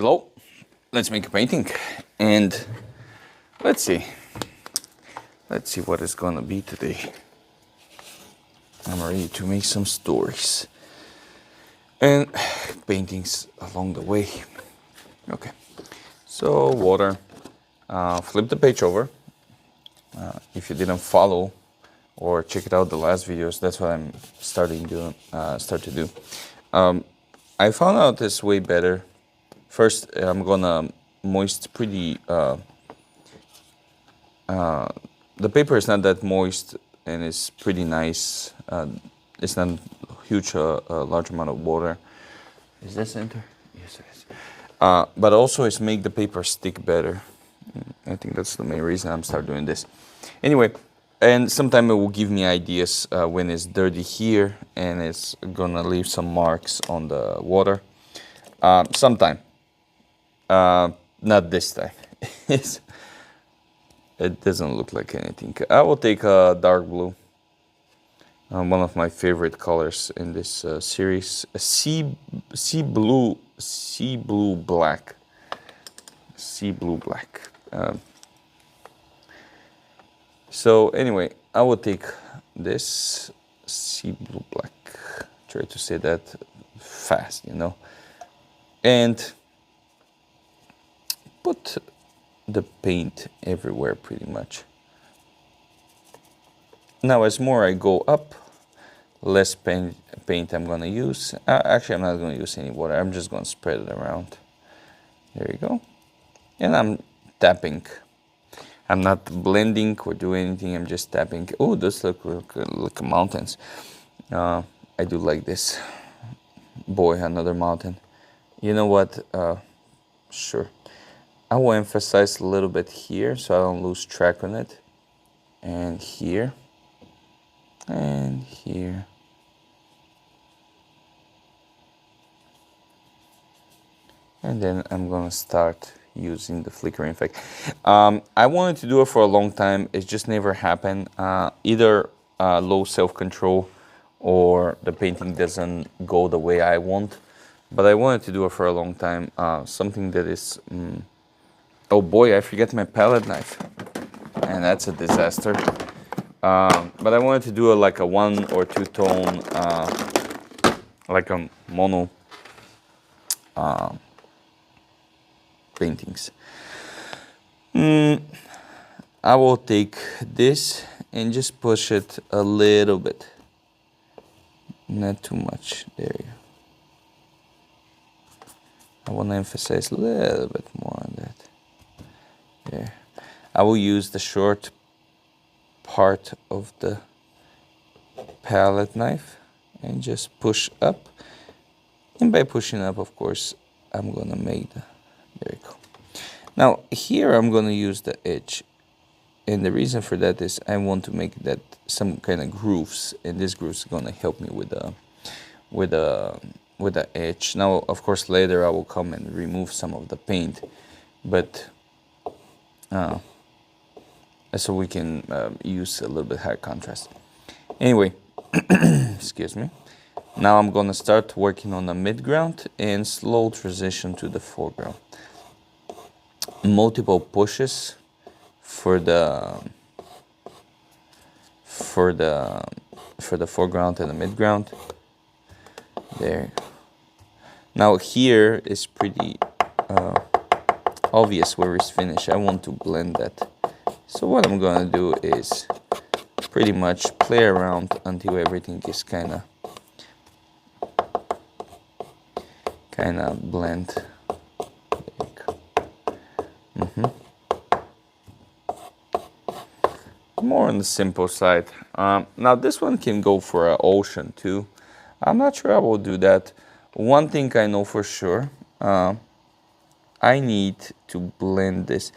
Hello, let's make a painting and let's see what it's gonna be today. I'm ready to make some stories and paintings along the way. Okay, so water, flip the page over. If you didn't follow or check it out the last videos, that's what I'm start to do. I found out this way better. First, I'm gonna moist pretty. The paper is not that moist and it's pretty nice. It's not huge, large amount of water. Is that center? Yes, it is. But also, it's make the paper stick better. I think that's the main reason I'm start doing this. Anyway, and sometimes it will give me ideas when it's dirty here and it's gonna leave some marks on the water. Sometime. Not this time. It doesn't look like anything. I will take a dark blue. One of my favorite colors in this series. Sea blue black. Sea blue black. So anyway, I will take this sea blue black. Try to say that fast, you know. And put the paint everywhere pretty much. Now as more I go up, less paint I'm gonna use. Actually, I'm not gonna use any water. I'm just gonna spread it around. There you go. And I'm tapping. I'm not blending or doing anything. I'm just tapping. Oh, those look like mountains. I do like this. Boy, another mountain. You know what? Sure. I will emphasize a little bit here so I don't lose track on it. And here. And here. And then I'm gonna start using the flickering effect. I wanted to do it for a long time. It just never happened. Either low self-control or the painting doesn't go the way I want. But I wanted to do it for a long time. Something that is... oh boy, I forget my palette knife. And that's a disaster. But I wanted to do it like a 1 or 2 tone, like a mono paintings. I will take this and just push it a little bit. Not too much. There you go. I want to emphasize a little bit more on that. There. I will use the short part of the palette knife and just push up. And by pushing up, of course, I'm gonna make the... There you go. Now here I'm gonna use the edge. And the reason for that is I want to make that some kind of grooves. And this grooves is gonna help me with the edge. Now, of course, later I will come and remove some of the paint, but so we can use a little bit higher contrast. Anyway, excuse me. Now I'm gonna start working on the midground and slow transition to the foreground. Multiple pushes for the foreground and the midground. There. Now here is pretty obvious where it's finished. I want to blend that. So what I'm gonna do is pretty much play around until everything is kinda blend. There you go. More on the simple side. Now this one can go for an ocean too. I'm not sure I will do that. One thing I know for sure, I need to blend this.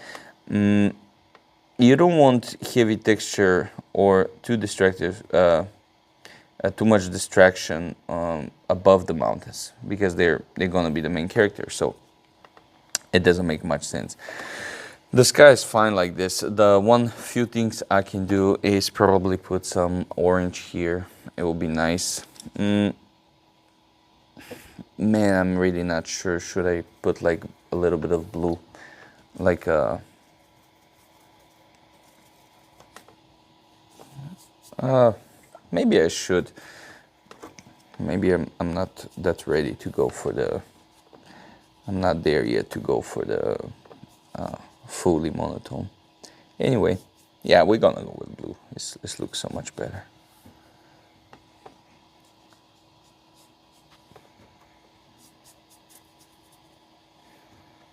You don't want heavy texture or too distractive, too much distraction above the mountains because they're gonna be the main character. So it doesn't make much sense. The sky is fine like this. The few things I can do is probably put some orange here. It will be nice. Man, I'm really not sure. Should I put like a little bit of blue? Like maybe I should. Maybe I'm not that ready to go for the. I'm not there yet to go for the fully monotone. Anyway, yeah, we're gonna go with blue. This looks so much better.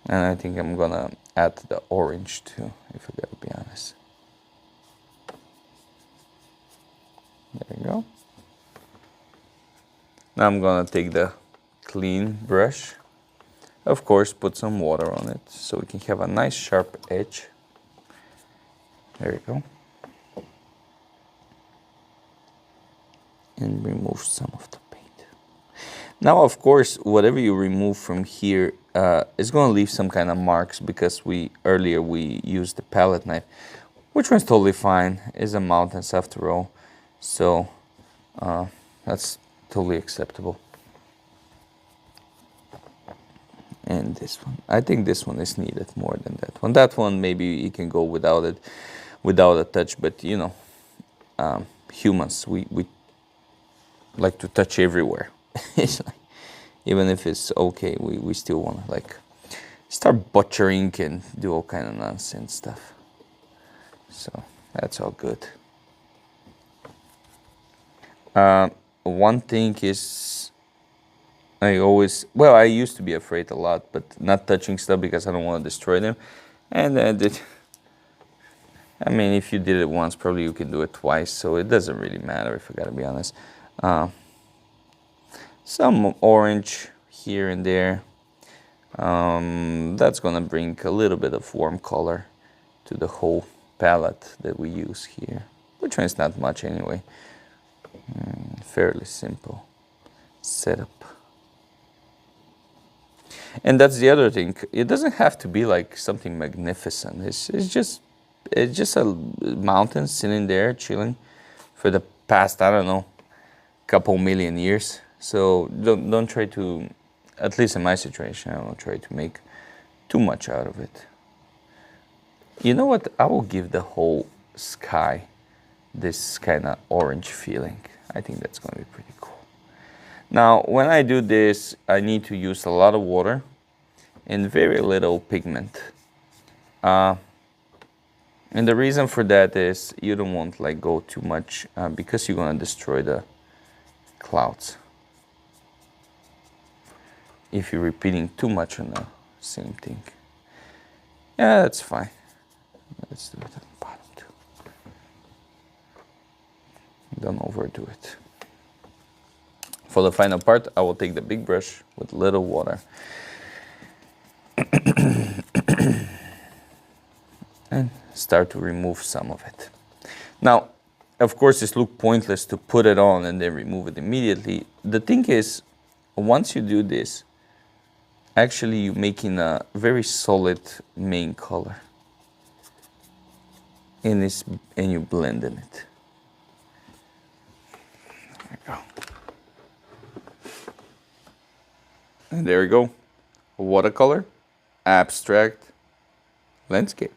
And I think I'm gonna add the orange too, if I gotta be honest. There you go. Now I'm gonna take the clean brush. Of course, put some water on it so we can have a nice sharp edge. There you go. And remove some of the paint. Now, of course, whatever you remove from here is going to leave some kind of marks because earlier we used the palette knife, which was totally fine. It's a mountains after all, so that's totally acceptable. And this one, I think this one is needed more than that one. That one maybe you can go without it, without a touch. But you know, humans, we like to touch everywhere. It's like, even if it's okay, we still want to like start butchering and do all kind of nonsense stuff. So that's all good. One thing is, I used to be afraid a lot, but not touching stuff because I don't want to destroy them. And I mean, if you did it once, probably you can do it twice, so it doesn't really matter if I gotta be honest. Some orange here and there. That's gonna bring a little bit of warm color to the whole palette that we use here, which is not much anyway. Fairly simple setup. And that's the other thing. It doesn't have to be like something magnificent. It's just a mountain sitting there chilling for the past, I don't know, couple million years. So don't try to, at least in my situation, I don't try to make too much out of it. You know what? I will give the whole sky this kind of orange feeling. I think that's going to be pretty cool. Now, when I do this, I need to use a lot of water and very little pigment. And the reason for that is you don't want like go too much because you're going to destroy the clouds if you're repeating too much on the same thing. Yeah, that's fine. Let's do it at the bottom too. Don't overdo it. For the final part, I will take the big brush with little water and start to remove some of it. Now, of course, it looks pointless to put it on and then remove it immediately. The thing is, once you do this, actually you're making a very solid main color. And you blend in it. There you go. And there we go. Watercolor, abstract, landscape.